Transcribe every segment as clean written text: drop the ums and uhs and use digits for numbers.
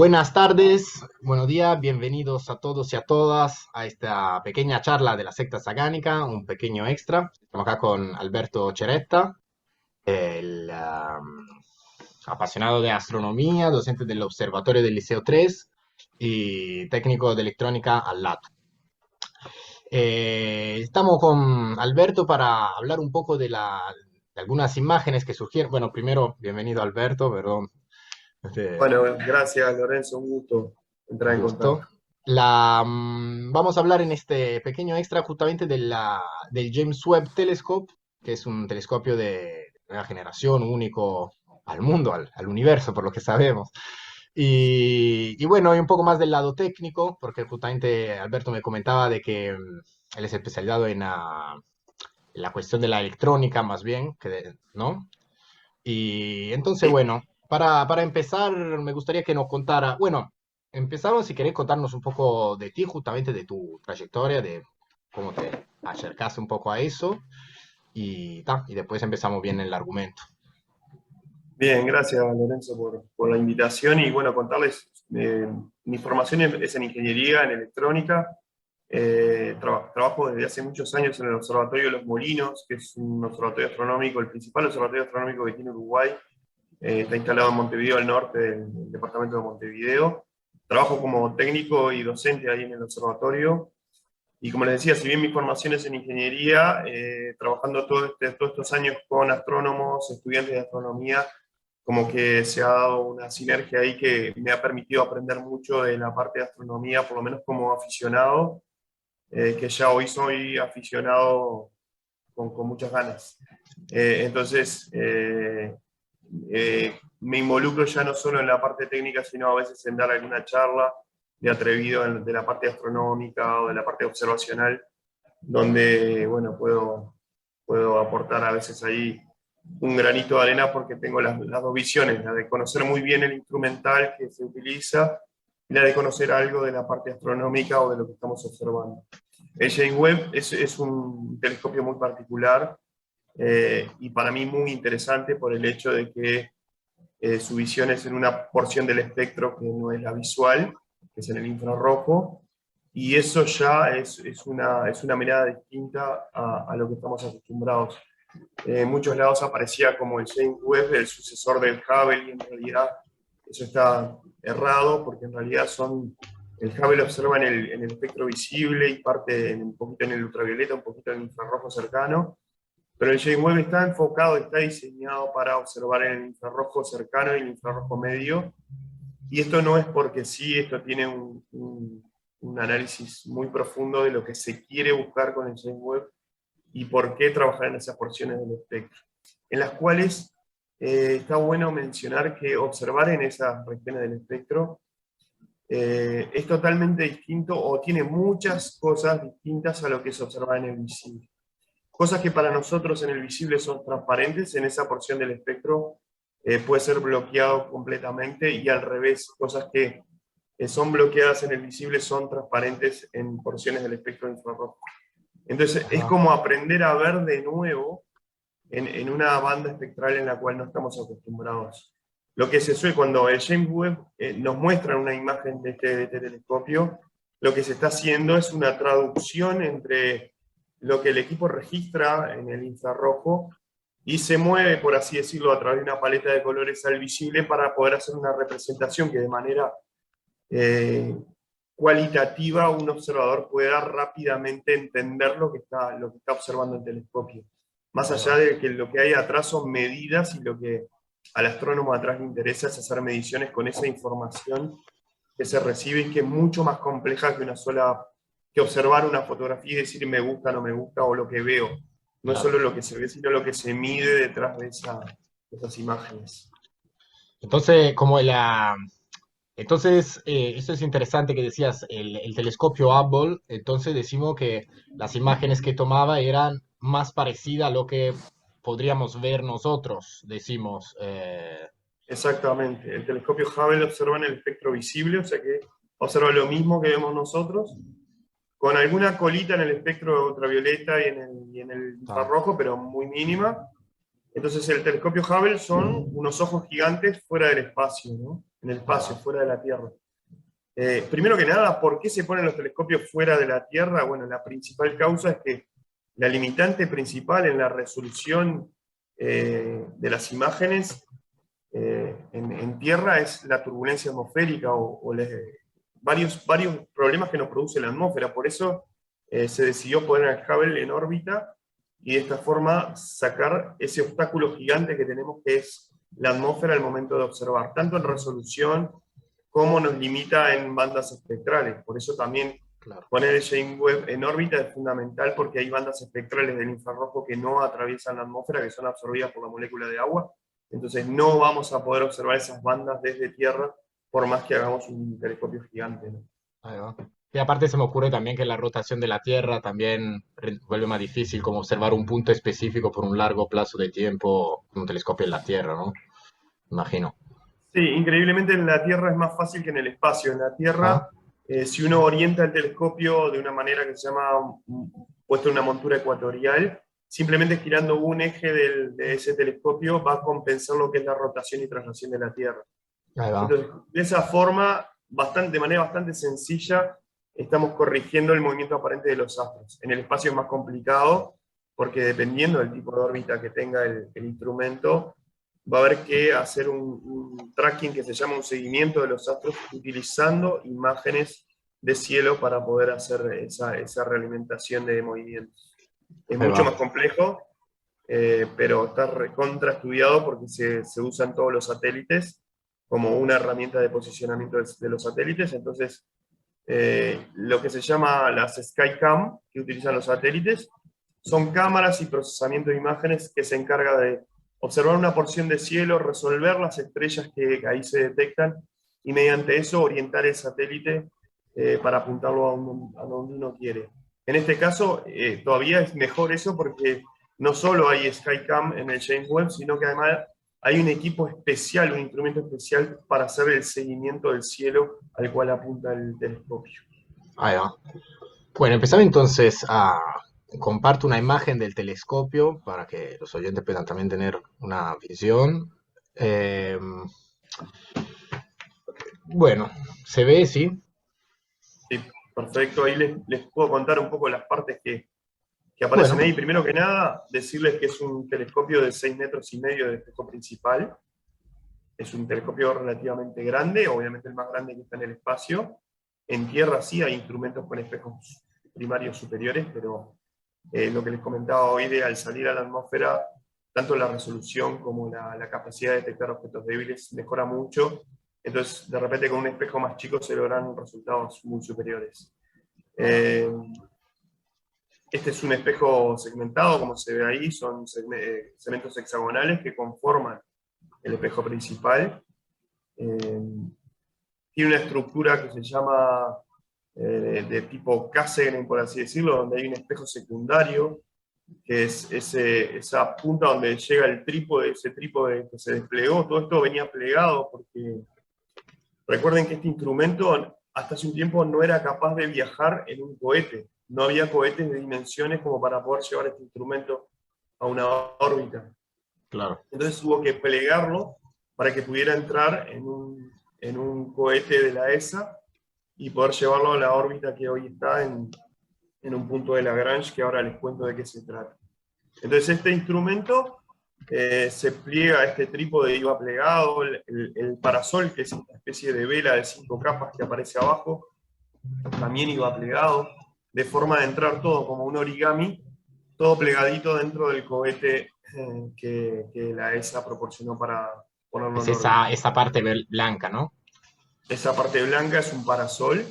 Buenas tardes, buenos días, bienvenidos a todos y a todas a esta pequeña charla de la secta sagánica, un pequeño extra. Estamos acá con Alberto Ceretta, el apasionado de astronomía, docente del Observatorio del Liceo 3 y técnico de electrónica al LAT. Estamos con Alberto para hablar un poco de algunas imágenes que surgieron. Bueno, primero, bienvenido Alberto, perdón. Este, Bueno, gracias Lorenzo, un gusto Un entrar en gusto. contacto. Vamos a hablar en este pequeño extra justamente del James Webb Telescope, que es un telescopio de nueva generación, único al mundo, al universo, por lo que sabemos. Y bueno, y un poco más del lado técnico, porque justamente Alberto me comentaba de que él es especializado en la cuestión de la electrónica, más bien, ¿no? Y entonces, Sí, bueno, para empezar, me gustaría que nos contara, bueno, empezamos si querés contarnos un poco de ti, justamente de tu trayectoria, de cómo te acercaste un poco a eso, y después empezamos bien el argumento. bien, gracias Lorenzo por la invitación y bueno, contarles, mi formación es en ingeniería, en electrónica. Trabajo desde hace muchos años en el Observatorio de los Molinos, que es un observatorio astronómico, el principal observatorio astronómico que tiene Uruguay. Está instalado en Montevideo, al norte del departamento de Montevideo. Trabajo como técnico y docente ahí en el observatorio. Y como les decía, si bien mi formación es en ingeniería, trabajando todos estos años con astrónomos, estudiantes de astronomía, como que se ha dado una sinergia ahí que me ha permitido aprender mucho de la parte de astronomía, por lo menos como aficionado, que ya hoy soy aficionado con muchas ganas. Me involucro ya no solo en la parte técnica, sino a veces en dar alguna charla de atrevido de la parte astronómica o de la parte observacional, donde bueno, puedo aportar a veces ahí un granito de arena porque tengo las dos visiones, la de conocer muy bien el instrumental que se utiliza y la de conocer algo de la parte astronómica o de lo que estamos observando. El James Webb es un telescopio muy particular y para mí muy interesante por el hecho de que su visión es en una porción del espectro que no es la visual, que es en el infrarrojo, y eso ya es una mirada distinta a lo que estamos acostumbrados. En muchos lados aparecía como el James Webb, el sucesor del Hubble, y en realidad eso está errado, porque en realidad el Hubble observa en el espectro visible y parte un poquito en el ultravioleta, un poquito en el infrarrojo cercano, pero el James Webb está enfocado, está diseñado para observar en el infrarrojo cercano y el infrarrojo medio. Y esto no es porque sí, esto tiene un análisis muy profundo de lo que se quiere buscar con el James Webb y por qué trabajar en esas porciones del espectro, en las cuales está bueno mencionar que observar en esas regiones del espectro es totalmente distinto o tiene muchas cosas distintas a lo que se observa en el visible. Cosas que para nosotros en el visible son transparentes, en esa porción del espectro puede ser bloqueado completamente y al revés, cosas que son bloqueadas en el visible son transparentes en porciones del espectro infrarrojo. Entonces es Ajá. como aprender a ver de nuevo en una banda espectral en la cual no estamos acostumbrados. Lo que se suele, cuando el James Webb nos muestra una imagen de este telescopio, lo que se está haciendo es una traducción entre lo que el equipo registra en el infrarrojo y se mueve, por así decirlo, a través de una paleta de colores al visible para poder hacer una representación que de manera eh, cualitativa un observador pueda rápidamente entender lo que está observando el telescopio. Más allá Ajá. de que lo que hay atrás son medidas y lo que al astrónomo atrás le interesa es hacer mediciones con esa información que se recibe y que es mucho más compleja que que observar una fotografía y decir me gusta, no me gusta o lo que veo. No es Claro. solo lo que se ve, sino lo que se mide detrás de esas imágenes. Entonces, eso es interesante que decías, el telescopio Hubble, entonces decimos que las imágenes que tomaba eran más parecidas a lo que podríamos ver nosotros, decimos. Exactamente. El telescopio Hubble observa en el espectro visible, o sea que observa lo mismo que vemos nosotros, con alguna colita en el espectro ultravioleta y en el Ah, infrarrojo, pero muy mínima. Entonces el telescopio Hubble son unos ojos gigantes fuera del espacio, ¿no? en el espacio, fuera de la Tierra. Primero que nada, ¿por qué se ponen los telescopios fuera de la Tierra? Bueno, la principal causa es que la limitante principal en la resolución de las imágenes en Tierra es la turbulencia atmosférica o varios problemas que nos produce la atmósfera. Por eso se decidió poner al Hubble en órbita y de esta forma sacar ese obstáculo gigante que tenemos, que es la atmósfera al momento de observar, tanto en resolución como nos limita en bandas espectrales. Por eso también poner el James Webb en órbita es fundamental, porque hay bandas espectrales del infrarrojo que no atraviesan la atmósfera, que son absorbidas por la molécula de agua. Entonces no vamos a poder observar esas bandas desde Tierra, por más que hagamos un telescopio gigante, ¿no? Ahí va. Y aparte se me ocurre también que la rotación de la Tierra también vuelve más difícil como observar un punto específico por un largo plazo de tiempo con un telescopio en la Tierra, ¿no? Imagino. Sí, increíblemente en la Tierra es más fácil que en el espacio. En la Ajá. Tierra, si uno orienta el telescopio de una manera que se llama puesto en una montura ecuatorial, simplemente girando un eje de ese telescopio va a compensar lo que es la rotación y traslación de la Tierra. Ahí va. Entonces, de esa forma, de manera bastante sencilla, estamos corrigiendo el movimiento aparente de los astros. En el espacio es más complicado, porque dependiendo del tipo de órbita que tenga el instrumento, va a haber que hacer un tracking que se llama un seguimiento de los astros, utilizando imágenes de cielo para poder hacer esa realimentación de movimientos. Es Ahí mucho va. más complejo, pero está recontra estudiado porque se usan todos los satélites como una herramienta de posicionamiento de los satélites. Entonces, lo que se llama las Skycam, que utilizan los satélites, son cámaras y procesamiento de imágenes que se encarga de observar una porción de cielo, resolver las estrellas que ahí se detectan, y mediante eso orientar el satélite para apuntarlo a donde uno quiere. En este caso, todavía es mejor eso, porque no solo hay Skycam en el James Webb, sino que además hay un equipo especial, un instrumento especial para hacer el seguimiento del cielo al cual apunta el telescopio. Ahí va. Bueno, empezamos entonces a comparto una imagen del telescopio para que los oyentes puedan también tener una visión. Eh, bueno, se ve, sí. Sí, perfecto. Ahí les puedo contar un poco las partes que Bueno, aparecen ahí. Primero que nada, decirles que es un telescopio de 6,5 metros de espejo principal. Es un telescopio relativamente grande, obviamente el más grande que está en el espacio. En tierra sí hay instrumentos con espejos primarios superiores, pero lo que les comentaba hoy, de al salir a la atmósfera, tanto la resolución como la capacidad de detectar objetos débiles mejora mucho. Entonces, de repente con un espejo más chico se logran resultados muy superiores. Este es un espejo segmentado, como se ve ahí, son segmentos hexagonales que conforman el espejo principal. Tiene una estructura que se llama de tipo Cassegrain, por así decirlo, donde hay un espejo secundario, que es esa punta donde llega el trípode, ese trípode que se desplegó. Todo esto venía plegado porque recuerden que este instrumento hasta hace un tiempo no era capaz de viajar en un cohete. No había cohetes de dimensiones como para poder llevar este instrumento a una órbita. claro. Entonces hubo que plegarlo para que pudiera entrar en un cohete de la ESA y poder llevarlo a la órbita que hoy está en un punto de Lagrange, que ahora les cuento de qué se trata. Entonces este instrumento se pliega, este trípode iba plegado, el parasol, que es una especie de vela de 5 capas que aparece abajo, también iba plegado, de forma de entrar todo como un origami, todo plegadito dentro del cohete que la ESA proporcionó para ponerlo Es en órbita. esa parte blanca, ¿no? Esa parte blanca es un parasol,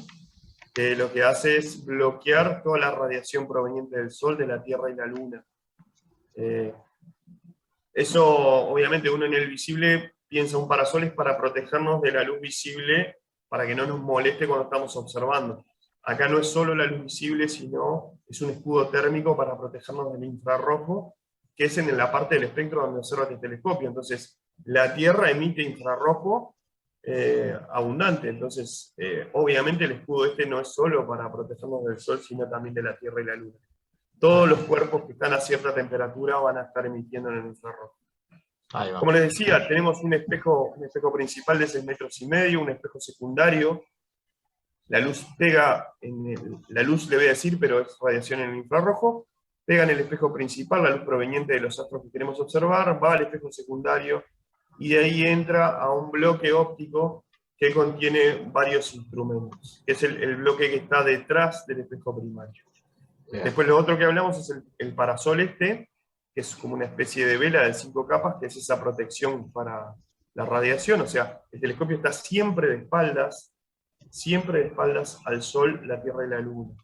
que lo que hace es bloquear toda la radiación proveniente del Sol, de la Tierra y la Luna. Eso, obviamente, uno en el visible piensa un parasol es para protegernos de la luz visible, para que no nos moleste cuando estamos observando. Acá no es solo la luz visible, sino es un escudo térmico para protegernos del infrarrojo, que es en la parte del espectro donde observa el telescopio. Entonces, la Tierra emite infrarrojo abundante. Entonces, obviamente el escudo este no es solo para protegernos del Sol, sino también de la Tierra y la Luna. Todos los cuerpos que están a cierta temperatura van a estar emitiendo en el infrarrojo. Ahí va. Como les decía, tenemos un espejo principal de 6,5 metros, un espejo secundario. La luz pega, la luz le voy a decir, pero es radiación en el infrarrojo, pega en el espejo principal, la luz proveniente de los astros que queremos observar, va al espejo secundario, y de ahí entra a un bloque óptico que contiene varios instrumentos, que es el bloque que está detrás del espejo primario. Bien. Después lo otro que hablamos es el parasol que es como una especie de vela de 5 capas, que es esa protección para la radiación, o sea, el telescopio está siempre de espaldas al Sol, la Tierra y la Luna.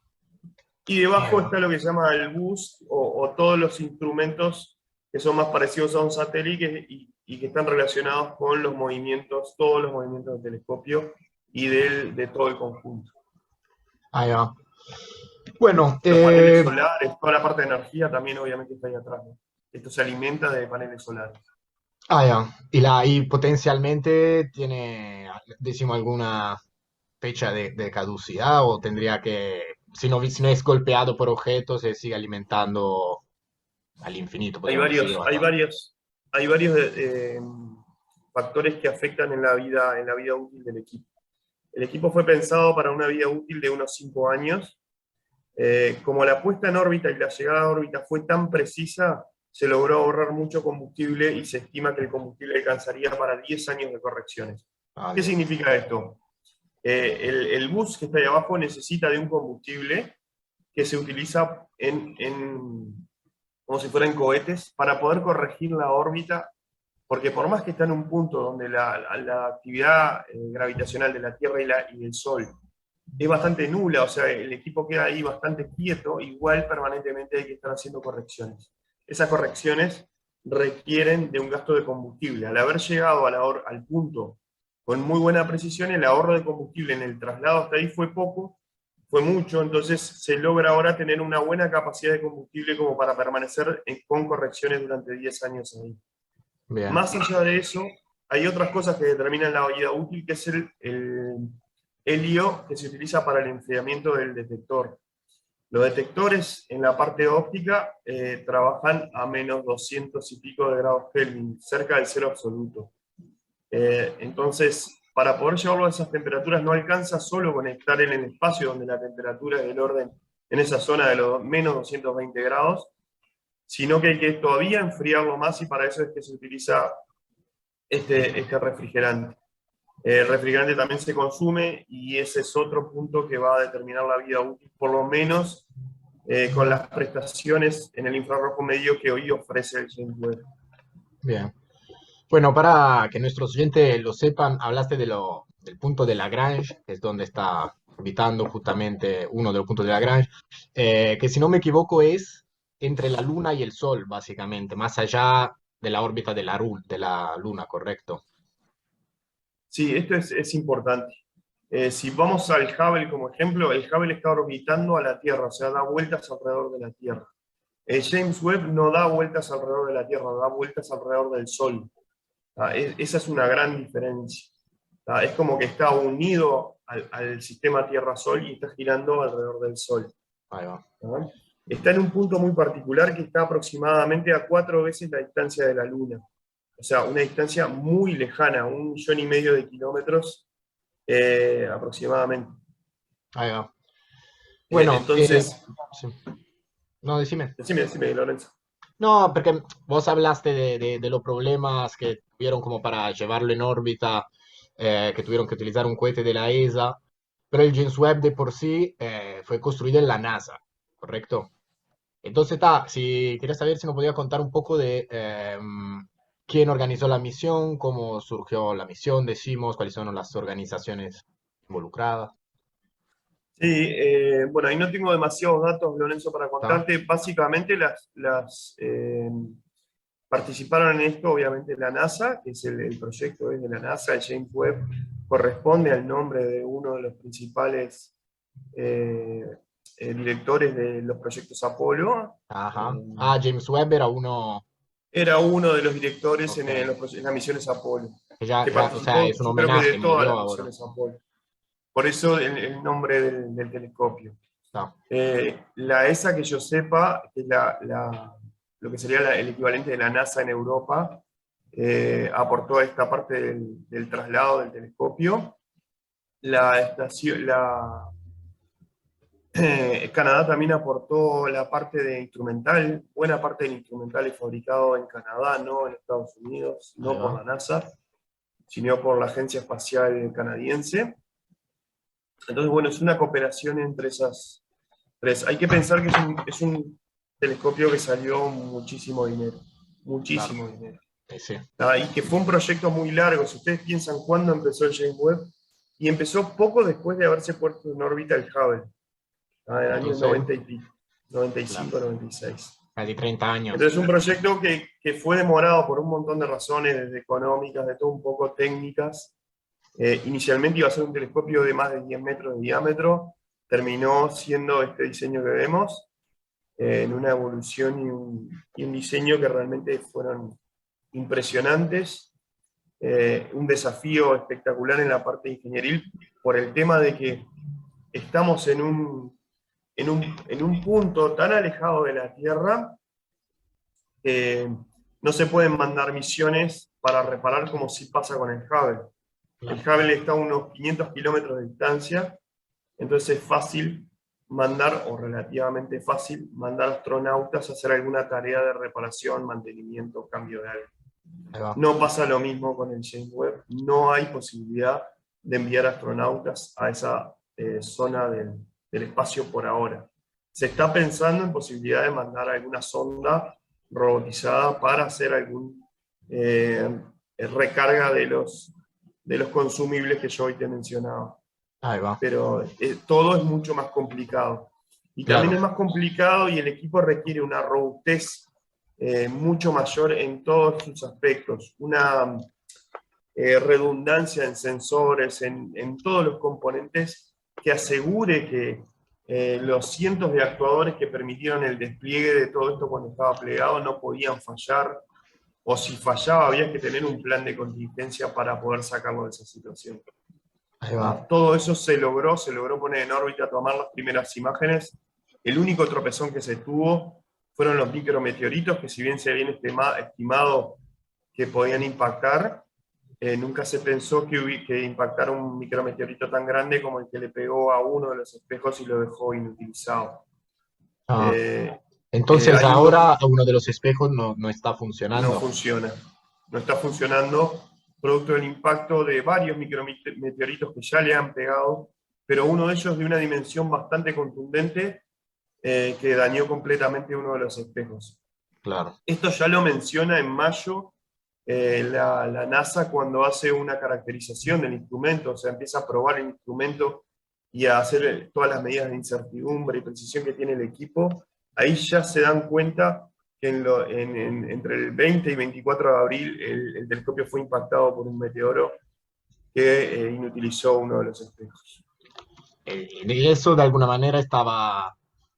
Y debajo está lo que se llama el bus, o todos los instrumentos que son más parecidos a un satélite y que están relacionados con los movimientos, todos los movimientos del telescopio y de todo el conjunto. Ahí va. Bueno, Los paneles solares, toda la parte de energía también obviamente está ahí atrás, ¿no? Esto se alimenta de paneles solares. ya. Y potencialmente tiene, decimos, alguna fecha de caducidad o tendría que, si no es golpeado por objetos, se sigue alimentando al infinito, Hay podríamos decir, varios, hay bastante. varios, hay varios factores que afectan en la vida útil del equipo. El equipo fue pensado para una vida útil de unos 5 años. Como la puesta en órbita y la llegada a órbita fue tan precisa, se logró ahorrar mucho combustible y se estima que el combustible alcanzaría para 10 años de correcciones. Ah, ¿Qué Dios. significa esto? El bus que está ahí abajo necesita de un combustible que se utiliza como si fueran cohetes para poder corregir la órbita, porque por más que está en un punto donde la actividad gravitacional de la Tierra y del Sol es bastante nula, o sea, el equipo queda ahí bastante quieto, igual permanentemente hay que estar haciendo correcciones. Esas correcciones requieren de un gasto de combustible. Al haber llegado al punto con muy buena precisión, el ahorro de combustible en el traslado hasta ahí fue poco, fue mucho, entonces se logra ahora tener una buena capacidad de combustible como para permanecer con correcciones durante 10 años ahí. Bien. Más allá de eso, hay otras cosas que determinan la vida útil, que es el helio que se utiliza para el enfriamiento del detector. Los detectores en la parte óptica trabajan a menos 200 y pico de grados Kelvin, cerca del cero absoluto. Entonces, para poder llevarlo a esas temperaturas no alcanza solo conectar en el espacio donde la temperatura es del orden, en esa zona de los menos 220 grados, sino que hay que todavía enfriarlo más y para eso es que se utiliza este refrigerante. El refrigerante también se consume y ese es otro punto que va a determinar la vida útil, por lo menos con las prestaciones en el infrarrojo medio que hoy ofrece el James Webb. Bien. Bueno, para que nuestros oyentes lo sepan, hablaste del punto de Lagrange, que es donde está habitando justamente uno de los puntos de Lagrange, que si no me equivoco es entre la Luna y el Sol, básicamente, más allá de la órbita de la Luna, ¿correcto? Sí, esto es importante. Si vamos al Hubble como ejemplo, el Hubble está orbitando a la Tierra, o sea, da vueltas alrededor de la Tierra. El James Webb no da vueltas alrededor de la Tierra, da vueltas alrededor del Sol. Esa es una gran diferencia. Es como que está unido al sistema Tierra-Sol y está girando alrededor del Sol. Ahí va. Está en un punto muy particular que está aproximadamente a 4 veces la distancia de la Luna. O sea, una distancia muy lejana, 1,5 millones de kilómetros aproximadamente. Ahí va. Bueno, Entonces, sí. No, decime. decime, Lorenzo. No, porque vos hablaste de los problemas que tuvieron como para llevarlo en órbita, que tuvieron que utilizar un cohete de la ESA, pero el James Webb de por sí fue construido en la NASA, ¿correcto? Entonces, si quería saber si nos podía contar un poco de quién organizó la misión, cómo surgió la misión, decimos, cuáles son las organizaciones involucradas. Sí, bueno, ahí no tengo demasiados datos, Lorenzo, para ¿Está? contarte. Básicamente participaron en esto, obviamente, la NASA, que es el proyecto es de la NASA, el James Webb corresponde al nombre de uno de los principales directores de los proyectos Apolo. Ajá. Eh, James Webb era uno, Era uno de los directores ok, en las misiones Apolo, que que o sea, participó, es un yo creo que de homenaje, todas murió las ahora. misiones Apolo. Por eso el nombre del telescopio. Está. La ESA, que yo sepa, que es lo que sería el equivalente de la NASA en Europa, aportó a esta parte del traslado del telescopio. Canadá también aportó la parte de instrumental. Buena parte del instrumental es fabricado en Canadá, no en Estados Unidos, Ahí no por va. la NASA, sino por la Agencia Espacial Canadiense. Entonces, bueno, es una cooperación entre esas tres. Hay que pensar que es un telescopio que salió Claro, muchísimo dinero. sí. Y que fue un proyecto muy largo. Si ustedes piensan cuándo empezó el James Webb, y empezó poco después de haberse puesto en órbita el Hubble, en el año Entonces, 90 y pico, claro, 95, 96. casi 30 años. Entonces, un proyecto que fue demorado por un montón de razones, desde económicas, de todo un poco técnicas. Inicialmente iba a ser un telescopio de más de 10 metros de diámetro, terminó siendo este diseño que vemos, en una evolución y un diseño que realmente fueron impresionantes, un desafío espectacular en la parte ingenieril, por el tema de que estamos en un punto tan alejado de la Tierra que no se pueden mandar misiones para reparar como si pasa con el Hubble. El Claro. Hubble está a unos 500 kilómetros de distancia, entonces es fácil mandar, o relativamente fácil, mandar astronautas a hacer alguna tarea de reparación, mantenimiento, cambio de algo. Ahí va. No pasa lo mismo con el James Webb, no hay posibilidad de enviar astronautas a esa zona del espacio por ahora. Se está pensando en posibilidad de mandar alguna sonda robotizada para hacer algún recarga de los consumibles que yo hoy te mencionaba. Ahí va. Pero todo es mucho más complicado. Y también Claro. es más complicado y el equipo requiere una robustez mucho mayor en todos sus aspectos, una redundancia en sensores, en todos los componentes que asegure que los cientos de actuadores que permitieron el despliegue de todo esto cuando estaba plegado no podían fallar, o si fallaba había que tener un plan de contingencia para poder sacarlo de esa situación. Ahí va. Todo eso se logró poner en órbita, tomar las primeras imágenes. El único tropezón que se tuvo fueron los micrometeoritos, que si bien se habían estimado que podían impactar, nunca se pensó que impactara un micrometeorito tan grande como el que le pegó a uno de los espejos y lo dejó inutilizado. Ah, Eh, entonces Hay un docu- ahora uno de los espejos no está no funcionando. funciona. No está funcionando, producto del impacto de varios micrometeoritos que ya le han pegado, pero uno de ellos de una dimensión bastante contundente, que dañó completamente uno de los espejos. Claro. Esto ya lo menciona en mayo la NASA cuando hace una caracterización del instrumento, o sea, empieza a probar el instrumento y a hacer todas las medidas de incertidumbre y precisión que tiene el equipo. Ahí ya se dan cuenta que entre el 20 y 24 de abril el telescopio fue impactado por un meteoro que inutilizó uno de los espejos. Y eso de alguna manera estaba,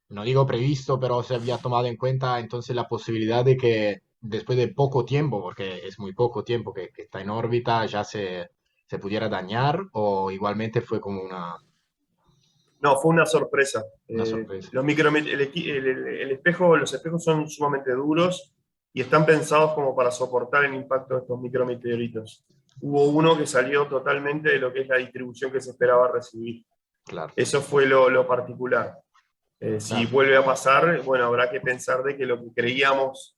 no digo previsto, pero se había tomado en cuenta entonces la posibilidad de que después de poco tiempo, porque es muy poco tiempo que está en órbita, ya se pudiera dañar o igualmente fue como No, fue una sorpresa. una sorpresa. Los espejos son sumamente duros y están pensados como para soportar el impacto de estos micrometeoritos. Hubo uno que salió totalmente de lo que es la distribución que se esperaba recibir. Claro, Eso fue lo particular. Si claro, vuelve a pasar, bueno, habrá que pensar de que lo que creíamos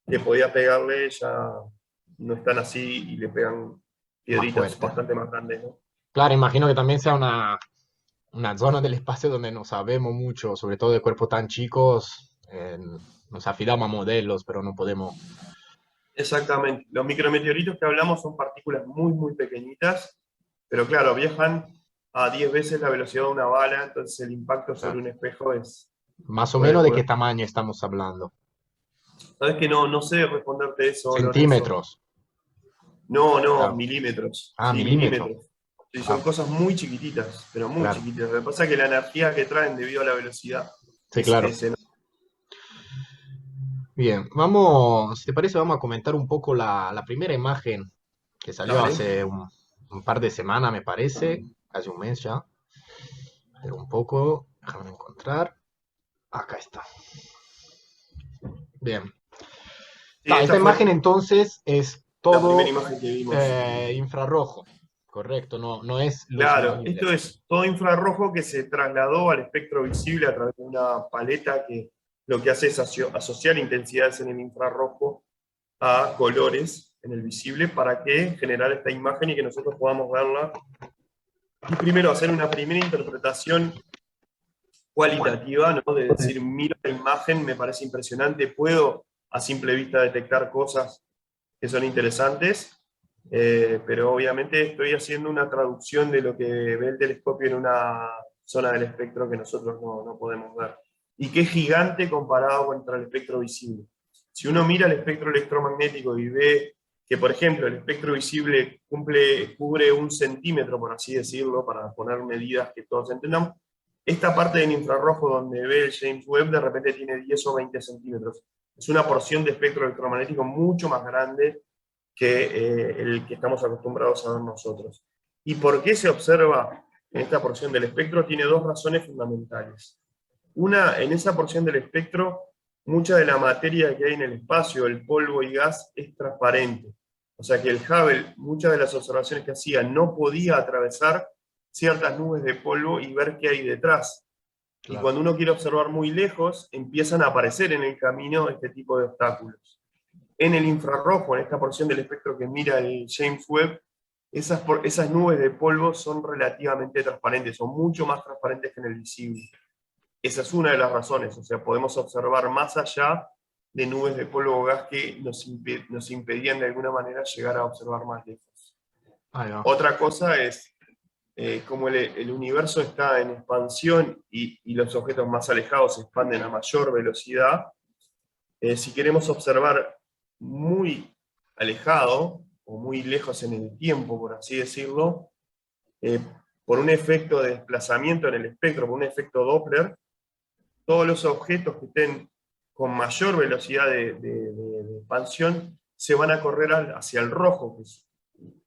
que podía pegarle ya no están así y le pegan más piedritas fuerte. bastante más grandes, ¿no? Claro, imagino que también sea una zona del espacio donde no sabemos mucho, sobre todo de cuerpos tan chicos. Nos afilamos a modelos, pero no podemos. Exactamente. Los micrometeoritos que hablamos son partículas muy, muy pequeñitas, pero claro, viajan a 10 veces la velocidad de una bala, entonces el impacto sobre Claro. un espejo Más o puede, menos de qué puede- tamaño estamos hablando. Sabes que no sé responderte eso, Lorenzo. Centímetros. No, no, Claro. milímetros. Ah, Sí, milímetros. milímetros. Sí, son Ah, cosas muy chiquititas, pero muy claro. chiquititas. Lo que pasa es que la energía que traen debido a la velocidad Sí, claro. es enorme. Bien, vamos, si te parece, vamos a comentar un poco la primera imagen que salió Dale. hace un par de semanas, me parece, hace un mes ya. Pero un poco, déjame encontrar. Acá está. Bien. Sí, Esta esta imagen fue. entonces es la primera todo imagen que vimos. infrarrojo, correcto, no, no es luz Claro, visible. esto es todo infrarrojo que se trasladó al espectro visible a través de una paleta que lo que hace es asociar intensidades en el infrarrojo a colores en el visible para que generar esta imagen y que nosotros podamos verla. Y primero hacer una primera interpretación cualitativa, ¿no? De decir, miro la imagen, me parece impresionante, puedo a simple vista detectar cosas que son interesantes, pero obviamente estoy haciendo una traducción de lo que ve el telescopio en una zona del espectro que nosotros no podemos ver. Y que es gigante comparado contra el espectro visible. Si uno mira el espectro electromagnético y ve que, por ejemplo, el espectro visible cubre 1 centímetro, por así decirlo, para poner medidas que todos entendamos, esta parte del infrarrojo donde ve el James Webb de repente tiene 10 o 20 centímetros. Es una porción de espectro electromagnético mucho más grande que el que estamos acostumbrados a ver nosotros. ¿Y por qué se observa en esta porción del espectro? Tiene dos razones fundamentales. Una, en esa porción del espectro, mucha de la materia que hay en el espacio, el polvo y gas, es transparente. O sea que el Hubble, muchas de las observaciones que hacía, no podía atravesar ciertas nubes de polvo y ver qué hay detrás. Y Claro. cuando uno quiere observar muy lejos, empiezan a aparecer en el camino este tipo de obstáculos. En el infrarrojo, en esta porción del espectro que mira el James Webb, esas nubes de polvo son relativamente transparentes, son mucho más transparentes que en el visible. Esa es una de las razones, o sea, podemos observar más allá de nubes de polvo o gas que nos impedían de alguna manera llegar a observar más lejos. Ahí va. Otra cosa es como el universo está en expansión y los objetos más alejados se expanden a mayor velocidad. Si queremos observar muy alejado o muy lejos en el tiempo, por así decirlo, eh, por un efecto de desplazamiento en el espectro, por un efecto Doppler, todos los objetos que estén con mayor velocidad de expansión se van a correr hacia el rojo, que es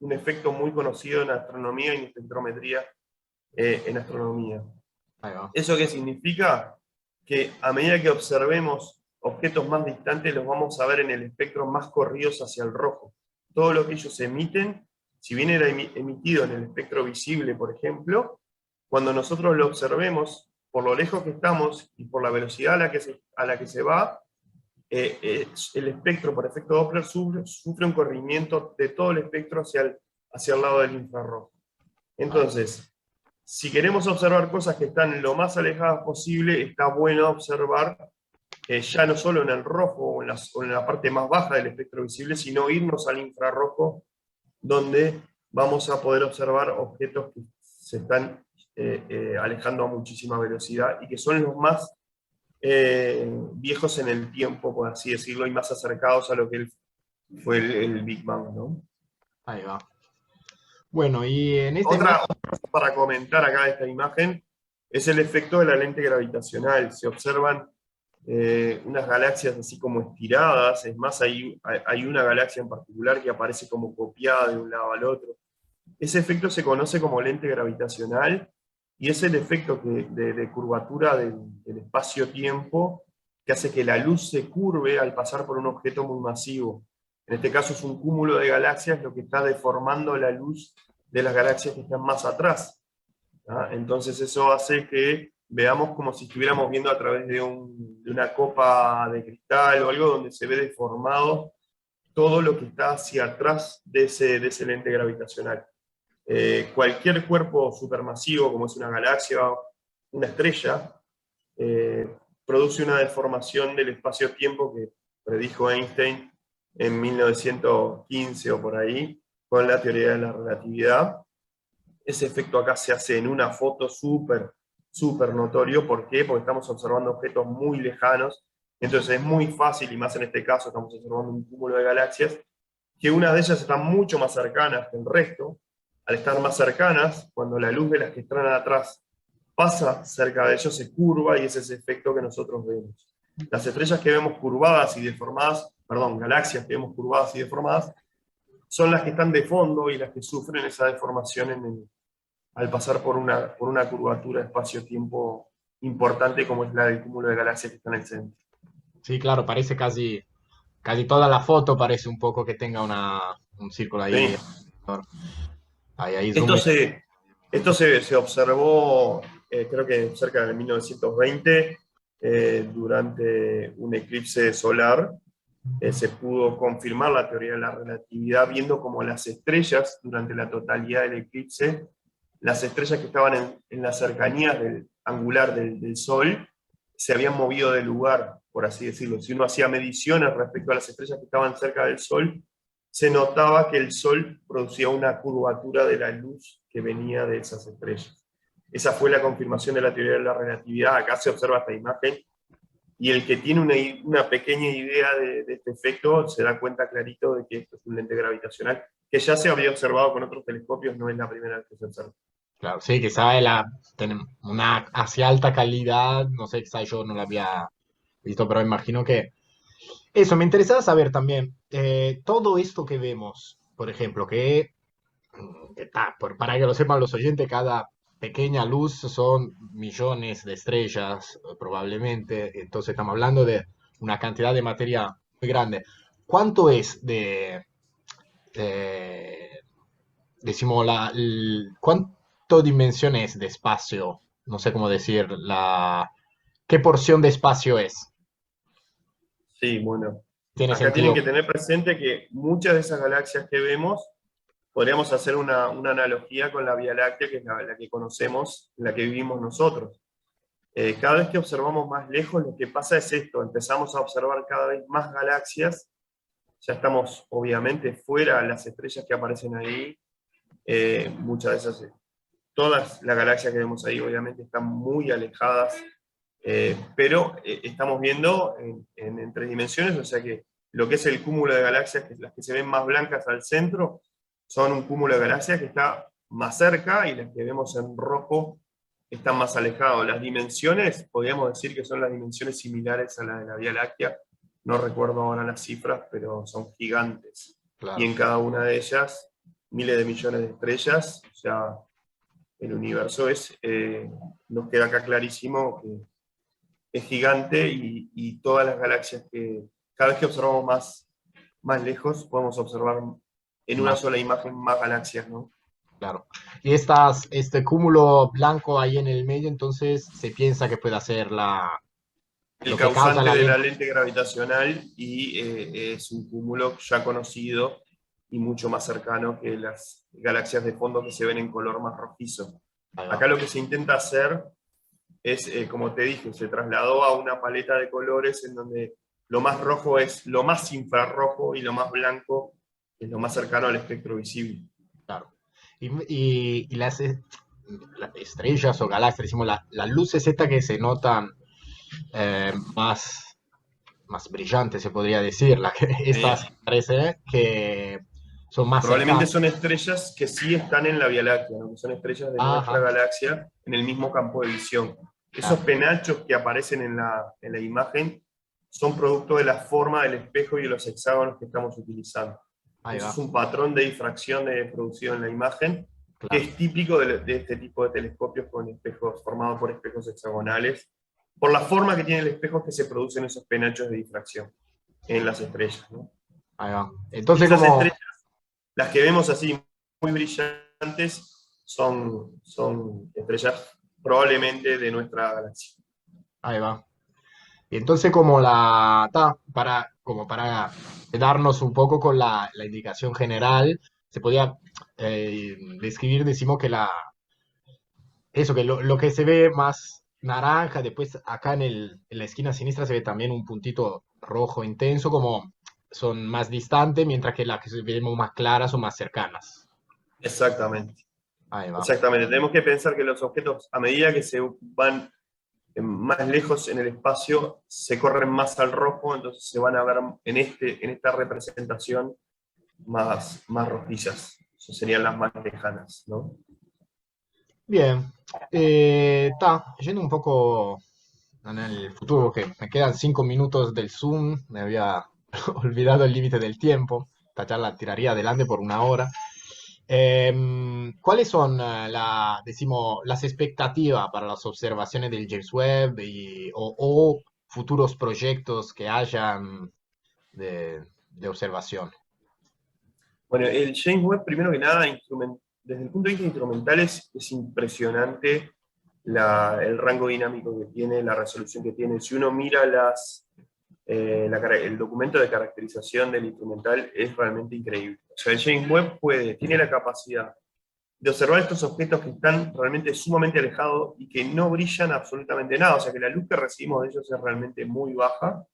un efecto muy conocido en astronomía y en espectrometría en astronomía. Ahí va. ¿Eso qué significa? Que a medida que observemos objetos más distantes, los vamos a ver en el espectro más corridos hacia el rojo. Todo lo que ellos emiten, si bien era emitido en el espectro visible, por ejemplo, cuando nosotros lo observemos, por lo lejos que estamos y por la velocidad a la que se va, el espectro, por efecto Doppler, sufre un corrimiento de todo el espectro hacia el lado del infrarrojo. Entonces, si queremos observar cosas que están lo más alejadas posible, está bueno observar ya no solo en el rojo o en la parte más baja del espectro visible, sino irnos al infrarrojo, donde vamos a poder observar objetos que se están alejando a muchísima velocidad y que son los más viejos en el tiempo, por así decirlo, y más acercados a lo que fue el Big Bang, ¿no? Ahí va. Bueno, y en esta Otra imagen, cosa para comentar acá de esta imagen es el efecto de la lente gravitacional. Se observan unas galaxias así como estiradas, es más, hay una galaxia en particular que aparece como copiada de un lado al otro. Ese efecto se conoce como lente gravitacional y es el efecto de curvatura del espacio-tiempo que hace que la luz se curve al pasar por un objeto muy masivo. En este caso es un cúmulo de galaxias lo que está deformando la luz de las galaxias que están más atrás. ¿Ah? Entonces eso hace que veamos como si estuviéramos viendo a través de una copa de cristal o algo donde se ve deformado todo lo que está hacia atrás de ese lente gravitacional. Cualquier cuerpo supermasivo, como es una galaxia o una estrella, eh, produce una deformación del espacio-tiempo que predijo Einstein en 1915 o por ahí, con la teoría de la relatividad. Ese efecto acá se hace en una foto súper notorio. ¿Por qué? Porque estamos observando objetos muy lejanos, entonces es muy fácil, y más en este caso estamos observando un cúmulo de galaxias, que unas de ellas están mucho más cercanas que el resto. Al estar más cercanas, cuando la luz de las que están atrás pasa cerca de ellos, se curva y ese es ese efecto que nosotros vemos. Las estrellas que vemos curvadas y deformadas, perdón, galaxias que vemos curvadas y deformadas, son las que están de fondo y las que sufren esa deformación al pasar por una curvatura espacio-tiempo importante como es la del cúmulo de galaxias que está en el centro. sí, claro, parece casi casi toda la foto parece un poco que tenga un círculo ahí. Sí. Ahí zoom Esto in. se, se observó, creo que cerca de 1920, durante un eclipse solar. Se pudo confirmar la teoría de la relatividad viendo cómo las estrellas, durante la totalidad del eclipse, las estrellas que estaban en las cercanías del angular del Sol, se habían movido de lugar, por así decirlo. Si uno hacía mediciones respecto a las estrellas que estaban cerca del Sol, se notaba que el Sol producía una curvatura de la luz que venía de esas estrellas. Esa fue la confirmación de la teoría de la relatividad. Acá se observa esta imagen, y el que tiene una pequeña idea de este efecto se da cuenta clarito de que esto es un lente gravitacional, que ya se había observado con otros telescopios, no es la primera vez que se observa. Claro, sí, quizá una hacia alta calidad, no sé, quizá yo no la había visto, pero imagino que eso, me interesaba saber también, todo esto que vemos, por ejemplo, para que lo sepan los oyentes, cada pequeña luz son millones de estrellas, probablemente, entonces estamos hablando de una cantidad de materia muy grande. ¿Cuánto es de- decimos, cuánto dimensiones de espacio? No sé cómo decir, ¿qué porción de espacio es? Sí, bueno. ¿Tiene Acá tienen sentido? que tener presente que muchas de esas galaxias que vemos, podríamos hacer una analogía con la Vía Láctea, que es la que conocemos, la que vivimos nosotros. Cada vez que observamos más lejos, lo que pasa es esto: empezamos a observar cada vez más galaxias, ya estamos obviamente fuera de las estrellas que aparecen ahí, muchas de esas, todas las galaxias que vemos ahí obviamente están muy alejadas, pero estamos viendo en tres dimensiones, o sea que lo que es el cúmulo de galaxias, que las que se ven más blancas al centro, son un cúmulo de galaxias que está más cerca, y las que vemos en rojo están más alejados. Las dimensiones, podríamos decir que son las dimensiones similares a las de la Vía Láctea, no recuerdo ahora las cifras, pero son gigantes. Y Claro, en cada una de ellas, miles de millones de estrellas, o sea, el universo nos queda acá clarísimo que es gigante, y todas las galaxias cada vez que observamos más lejos, podemos observar en una más, sola imagen más galaxias, ¿no? claro. Y este cúmulo blanco ahí en el medio, entonces se piensa que puede ser El lo que causa causante la de la lente. lente gravitacional, y es un cúmulo ya conocido y mucho más cercano que las galaxias de fondo que se ven en color más rojizo. Ahí va. Acá lo que se intenta hacer es, como te dije, se trasladó a una paleta de colores en donde lo más rojo es lo más infrarrojo y lo más blanco es lo más cercano al espectro visible. Claro. Y las estrellas o galaxias, decimos, las luces estas que se notan más brillantes, se podría decir, estas Eh, parece que son más Probablemente cercanas. son estrellas que sí están en la Vía Láctea, ¿no? Que son estrellas de nuestra Ajá, galaxia en el mismo campo de visión. Esos claro, penachos que aparecen en la imagen son producto de la forma del espejo y de los hexágonos que estamos utilizando. ahí Eso va, es un patrón de difracción producido en la imagen, que claro. es típico de este tipo de telescopios con espejos formados por espejos hexagonales, por la forma que tiene el espejo, que se producen esos penachos de difracción en las estrellas, ¿no? Ahí va. Y Entonces, esas como, estrellas, las que vemos así muy brillantes, son estrellas probablemente de nuestra galaxia. ahí va. Y entonces como para quedarnos un poco con la indicación general, se podía describir, decimos que eso, que lo que se ve más naranja, después acá en la esquina siniestra se ve también un puntito rojo intenso, como son más distantes, mientras que las que vemos más claras son más cercanas. Exactamente. Ahí va. Exactamente. Tenemos que pensar que los objetos, a medida que se van más lejos en el espacio, se corren más al rojo, entonces se van a ver en esta representación más rojizas. Esas serían las más lejanas, ¿no? Bien. Yendo un poco en el futuro, que me quedan 5 minutos del Zoom, me había olvidado el límite del tiempo. Esta charla tiraría adelante por una hora. ¿Cuáles son decimos, las expectativas para las observaciones del James Webb o futuros proyectos que hayan? de observación. Bueno, el James Webb, primero que nada, desde el punto de vista instrumental es impresionante el rango dinámico que tiene, la resolución que tiene. Si uno mira el documento de caracterización del instrumental, es realmente increíble. O sea, el James Webb tiene la capacidad de observar estos objetos que están realmente sumamente alejados y que no brillan absolutamente nada. O sea, que la luz que recibimos de ellos es realmente muy baja,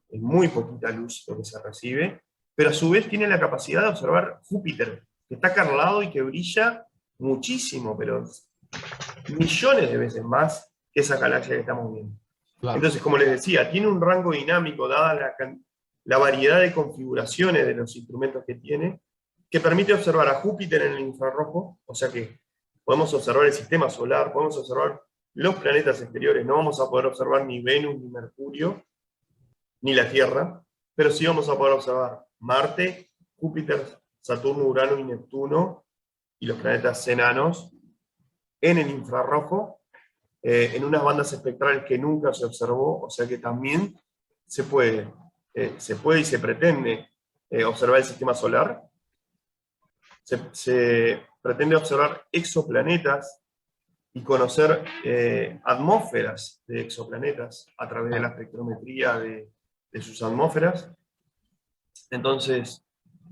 es muy poquita luz lo que se recibe, pero a su vez tiene la capacidad de observar Júpiter, que está acá al lado y que brilla muchísimo, pero millones de veces más que esa galaxia que estamos viendo. Claro. Entonces, como les decía, tiene un rango dinámico, dada la variedad de configuraciones de los instrumentos que tiene, que permite observar a Júpiter en el infrarrojo, o sea que podemos observar el sistema solar, podemos observar los planetas exteriores, no vamos a poder observar ni Venus, ni Mercurio, ni la Tierra, pero sí vamos a poder observar Marte, Júpiter, Saturno, Urano y Neptuno, y los planetas enanos, en el infrarrojo, en unas bandas espectrales que nunca se observó, o sea que también se puede y se pretende observar el sistema solar, se pretende observar exoplanetas y conocer atmósferas de exoplanetas a través de la espectrometría de sus atmósferas. Entonces,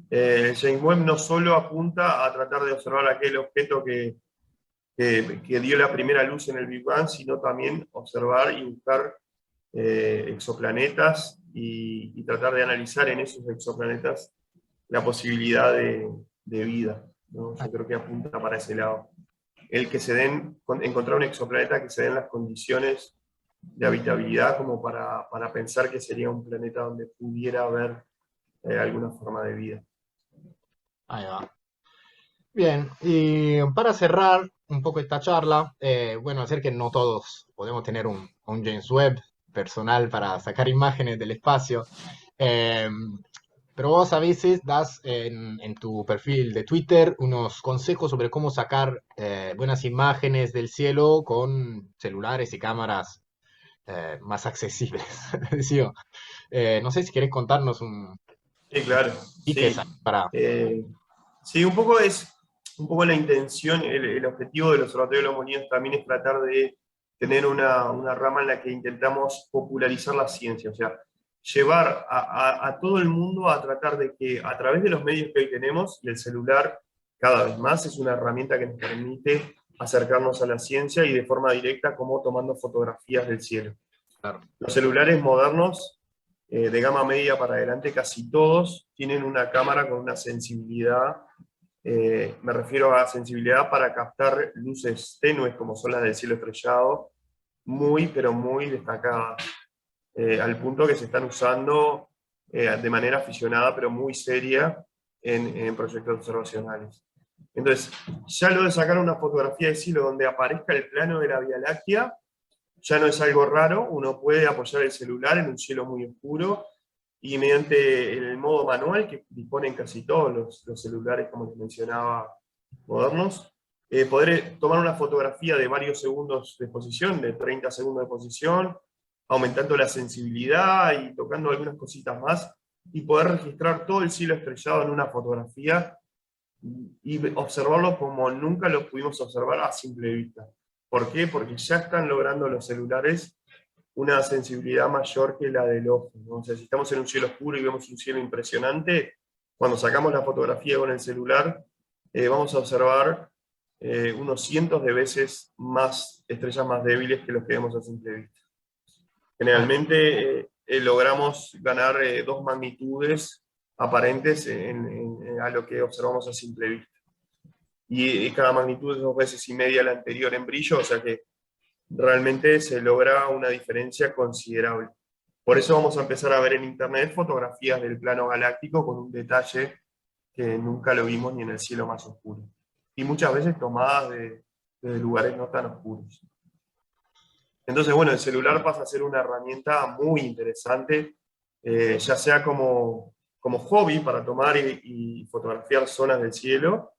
James Webb no solo apunta a tratar de observar aquel objeto que dio la primera luz en el Big Bang, sino también observar y buscar exoplanetas y tratar de analizar en esos exoplanetas la posibilidad de vida, ¿no? Yo creo que apunta para ese lado. Encontrar un exoplaneta que se den las condiciones de habitabilidad como para pensar que sería un planeta donde pudiera haber alguna forma de vida. Ahí va. Bien, y para cerrar un poco esta charla, bueno, hacer que no todos podemos tener un James Webb personal para sacar imágenes del espacio, eh, pero vos a veces das en tu perfil de Twitter unos consejos sobre cómo sacar buenas imágenes del cielo con celulares y cámaras más accesibles. ¿Sí? No sé si querés contarnos un Sí, claro, tips sí. para... Sí, un poco la intención, el objetivo del Observatorio de los Molinos también es tratar de tener una rama en la que intentamos popularizar la ciencia, o sea, llevar a todo el mundo a tratar de que a través de los medios que hoy tenemos, y el celular cada vez más es una herramienta que nos permite acercarnos a la ciencia y de forma directa como tomando fotografías del cielo. Claro. Los celulares modernos, de gama media para adelante, casi todos tienen una cámara con una sensibilidad, me refiero a sensibilidad para captar luces tenues como son las del cielo estrellado, muy pero muy destacadas, al punto que se están usando de manera aficionada pero muy seria en proyectos observacionales. Entonces, ya lo de sacar una fotografía de cielo donde aparezca el plano de la Vía Láctea, ya no es algo raro, uno puede apoyar el celular en un cielo muy oscuro y mediante el modo manual que disponen casi todos los celulares, como les mencionaba, modernos, poder tomar una fotografía de varios segundos de exposición, de 30 segundos de exposición, aumentando la sensibilidad y tocando algunas cositas más, y poder registrar todo el cielo estrellado en una fotografía y observarlo como nunca lo pudimos observar a simple vista. ¿Por qué? Porque ya están logrando los celulares una sensibilidad mayor que la del ojo, ¿no? O sea, si estamos en un cielo oscuro y vemos un cielo impresionante, cuando sacamos la fotografía con el celular, vamos a observar unos cientos de veces más estrellas más débiles que los que vemos a simple vista. Generalmente logramos ganar 2 magnitudes aparentes a lo que observamos a simple vista. Y cada magnitud es 2 veces y media la anterior en brillo, o sea que realmente se logra una diferencia considerable. Por eso vamos a empezar a ver en internet fotografías del plano galáctico con un detalle que nunca lo vimos ni en el cielo más oscuro. Y muchas veces tomadas de lugares no tan oscuros. Entonces, bueno, el celular pasa a ser una herramienta muy interesante, ya sea como hobby para tomar y fotografiar zonas del cielo,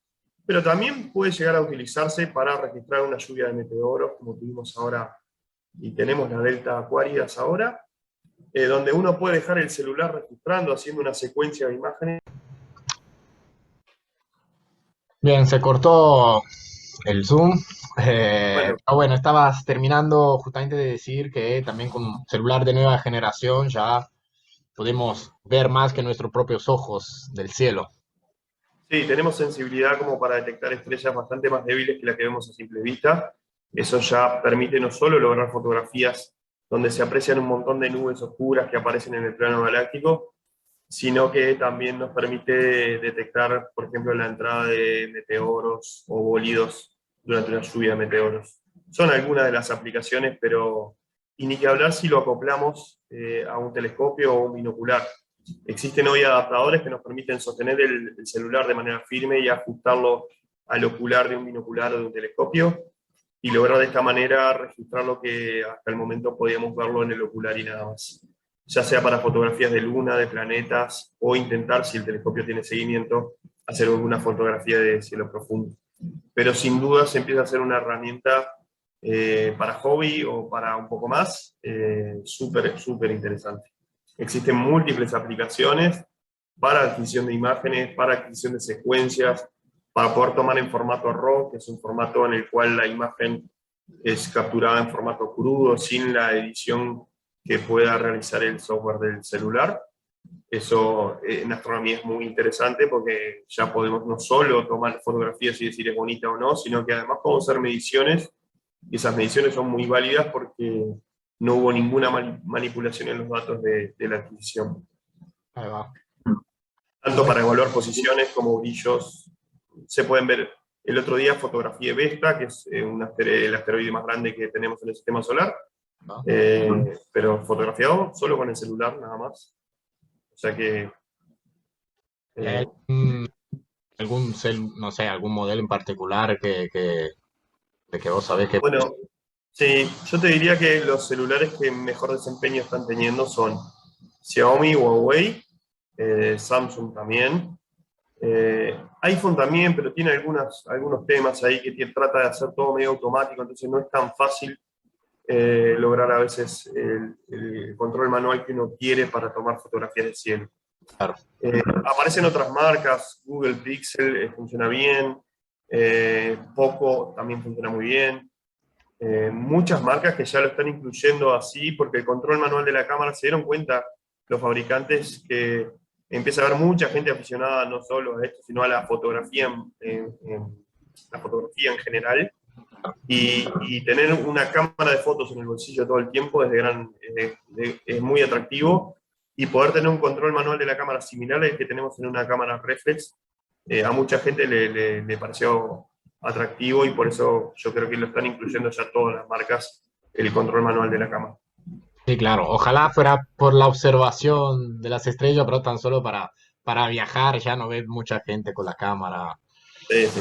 pero también puede llegar a utilizarse para registrar una lluvia de meteoros, como tuvimos ahora, y tenemos la Delta Aquaridas ahora, donde uno puede dejar el celular registrando, haciendo una secuencia de imágenes. Bien, se cortó el Zoom. Bueno, Bueno, estabas terminando justamente de decir que también con un celular de nueva generación ya podemos ver más que nuestros propios ojos del cielo. sí, tenemos sensibilidad como para detectar estrellas bastante más débiles que las que vemos a simple vista. Eso ya permite no solo lograr fotografías donde se aprecian un montón de nubes oscuras que aparecen en el plano galáctico, sino que también nos permite detectar, por ejemplo, la entrada de meteoros o bólidos durante una lluvia de meteoros. Son algunas de las aplicaciones, pero y ni que hablar si lo acoplamos a un telescopio o un binocular. Existen hoy adaptadores que nos permiten sostener el celular de manera firme y ajustarlo al ocular de un binocular o de un telescopio, y lograr de esta manera registrar lo que hasta el momento podíamos verlo en el ocular y nada más. Ya sea para fotografías de luna, de planetas, o intentar, si el telescopio tiene seguimiento, hacer alguna fotografía de cielo profundo. Pero sin duda se empieza a ser una herramienta para hobby o para un poco más, súper interesante. Existen múltiples aplicaciones para adquisición de imágenes, para adquisición de secuencias, para poder tomar en formato RAW, que es un formato en el cual la imagen es capturada en formato crudo, sin la edición que pueda realizar el software del celular. Eso en astronomía es muy interesante porque ya podemos no solo tomar fotografías y decir es bonita o no, sino que además podemos hacer mediciones, y esas mediciones son muy válidas porque no hubo ninguna manipulación en los datos de la adquisición. Ahí va. Tanto para evaluar posiciones como brillos. Se pueden ver el otro día fotografía de Vesta, que es el asteroide más grande que tenemos en el sistema solar, ¿No? pero fotografiado solo con el celular nada más. O sea que... ¿Y hay no sé, algún modelo en particular de que vos sabés que... Bueno, sí, yo te diría que los celulares que mejor desempeño están teniendo son Xiaomi, Huawei, Samsung también. iPhone también, pero tiene algunos temas ahí que trata de hacer todo medio automático, entonces no es tan fácil lograr a veces el control manual que uno quiere para tomar fotografías del cielo. Claro. Aparecen otras marcas, Google Pixel funciona bien, Poco también funciona muy bien. Muchas marcas que ya lo están incluyendo así, porque el control manual de la cámara se dieron cuenta los fabricantes que empieza a haber mucha gente aficionada no solo a esto, sino a la fotografía la fotografía en general, y tener una cámara de fotos en el bolsillo todo el tiempo es muy atractivo, y poder tener un control manual de la cámara similar al que tenemos en una cámara reflex, a mucha gente le pareció atractivo, y por eso yo creo que lo están incluyendo ya todas las marcas, el control manual de la cámara. Sí, claro. Ojalá fuera por la observación de las estrellas, pero tan solo para viajar, ya no ves mucha gente con la cámara. Sí, sí,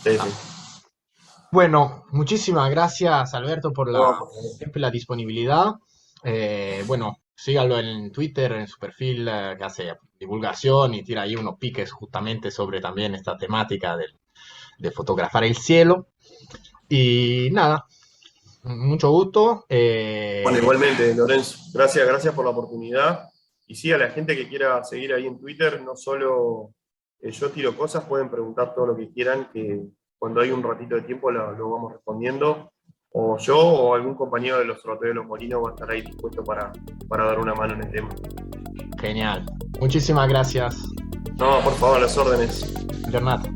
sí, sí. Bueno, muchísimas gracias, Alberto, por No, por favor. siempre la disponibilidad. Bueno, sígalo en Twitter, en su perfil, que hace divulgación y tira ahí unos piques justamente sobre también esta temática de fotografar el cielo. Y nada, mucho gusto. Bueno, igualmente, Lorenzo, gracias por la oportunidad. Y sí, a la gente que quiera seguir ahí en Twitter, no solo yo tiro cosas, pueden preguntar todo lo que quieran, que cuando hay un ratito de tiempo lo vamos respondiendo. O yo o algún compañero de los sorteos de los Molinos va a estar ahí dispuesto para dar una mano en el tema. Genial. Muchísimas gracias, No, por favor, a las órdenes. Bernat.